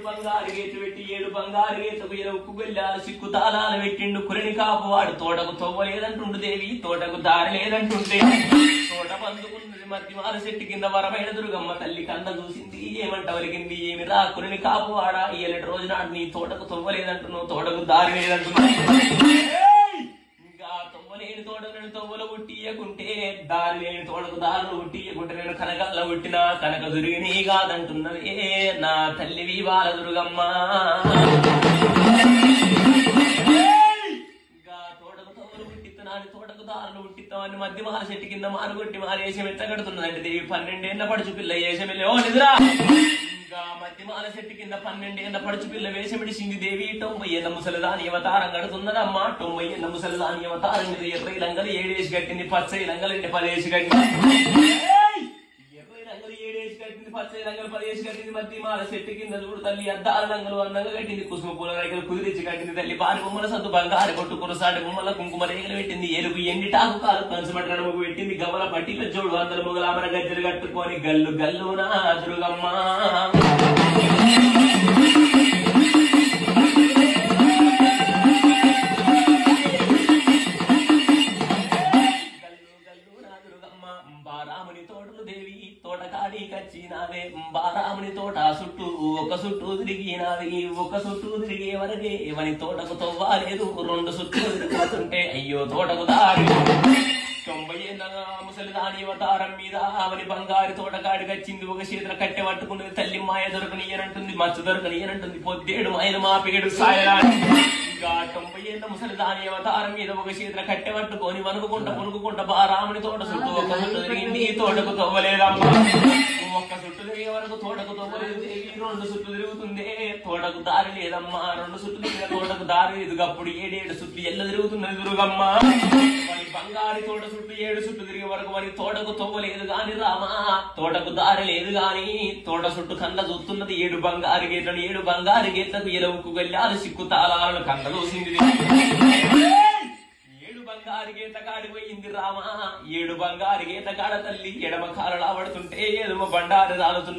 బంగారు గేట్లు పెట్టి 7 బంగారు గేట్లకు ఎరువుకు వెళ్ళాలి సిక్కు తాళాలు పెట్టిండు కురిని కాపు వాడు తోటకు తవ్వలేదంటుండు దేవి తోటకు దారి లేదంటుంటే తోట పందుకున్నది మధ్యమాల చెట్టు కింద వరమైన దుర్గమ్మ తల్లి కన్న చూసింది ఏమంట వలిగింది ఏమి రా కురిని కాపు వాడా ఇయ్యటి రోజు నాడు నీ తోటకు తవ్వలేదంటున్నావు తోటకు దారి లేదంటున్నావు తొవ్వలేని తోటలను తొవ్వలు ఉట్టియకుంటే దారి లేని తోటకు దారులు ఉట్టియకుంటే నేను కనకల్ల ఉట్టినా కనక దురిగి నీ కాదంటున్నది నా తల్లివి బాల దుర్గమ్మ తోటకు తొవ్వలు ఉట్టిత్తనాన్ని తోటకు దారులు ఉట్టిస్తామని మధ్యమాల చెట్టు కింద మారుగొట్టి మారేషం ఎట్లా కడుతున్నదంటే దేవి 12 ఏళ్ల పడుచు పిల్ల ఏషమిలే ఓ నిద్రా మధ్యమాల చెట్టు కింద 12 ఏళ్ల పడుచు పిల్ల వేషమిడిసింది దేవి 90 ఏళ్ల ముసలిదాని అవతారం కడుతున్నదమ్మా 90 ఏళ్ల ముసలిదాని అవతారం మీద 20 లంగలు 7 వేసి కట్టింది 10 లంగలు 10 వేసి కట్టింది 20 లంగలు 7 వేసి కట్టింది 10 లంగలు 10 వేసి కట్టింది మధ్యమాల చెట్టు కింద చూడు తల్లి అద్దాల లంగలు అందంగా కట్టింది కుసుమ పూల రేఖలు కుదిరించి కట్టింది తల్లి పారి బొమ్మల సత్తు బంగారు కొట్టు కురసాటి బొమ్మల కుంకుమ రేఖలు పెట్టింది ఎలుగు ఎండి టాకు కాలు పంచమటి నడుముకు పెట్టింది గవ్వల పట్టిల జోడు అందరు మొగలామర గజ్జలు కట్టుకొని గల్లు గల్లు నా దుర్గమ్మ బారాముని తోటలు దేవి తోటకాడి కచ్చినావే బారాముని తోట చుట్టూ ఒక చుట్టూ తిరిగినాది ఒక చుట్టూ తిరిగే వరకే ఎవని తోటకు తవ్వాలేదు 2 చుట్టూ తిరిగిపోతుంటే అయ్యో తోటకు దారి 90 ఏళ్ళ ముసలిదాని అవతారం మీద అవని బంగారు తోటకాడి కచ్చింది ఒక చేతుల కట్టె పట్టుకున్నది తల్లి మాయ దొరకనియనంటుంది మచ్చ దొరకనియనంటుంది పొద్దేడు మాయను మాపిగడు సాయరాని 90 ఏళ్ళ ముసలిదాని అవతారం మీద ఒక చేతుల కట్టె పట్టుకొని వణుకుంట బారాముని తోట చుట్టూ ఒక చుట్టూ తిరిగింది తోటకు తవ్వలేదమ్మా ఒక్క చుట్టూ తిరిగే వరకు తోటకు తవ్వలేదు దేవి 2 చుట్టూ తిరుగుతుందే తోటకు దారి లేదమ్మా 2 చుట్టూ తిరిగిన తోటకు దారి లేదు అప్పుడు 7 చుట్టూ ఎల్ల తిరుగుతున్నది దుర్గమ్మ బంగారు తోట చుట్టూ 7 చుట్టూ తిరిగే వరకు మరి తోటకు తవ్వలేదు గాని రామా తోటకు దారి లేదు గాని తోట చుట్టూ కళ్ళ చూస్తున్నది 7 బంగారు గేట్లను 7 బంగారు గేట్లకు ఎలువుకు వెళ్ళాలి సిక్కు తాళాలను కళ్ళ చూసింది 7 బంగారు గేట కాడి పోయింది రామా 7 బంగారు గేట కాడ తల్లి ఎడమ కాలలా పడుతుంటే ఎడమ బండారు రాలుతున్న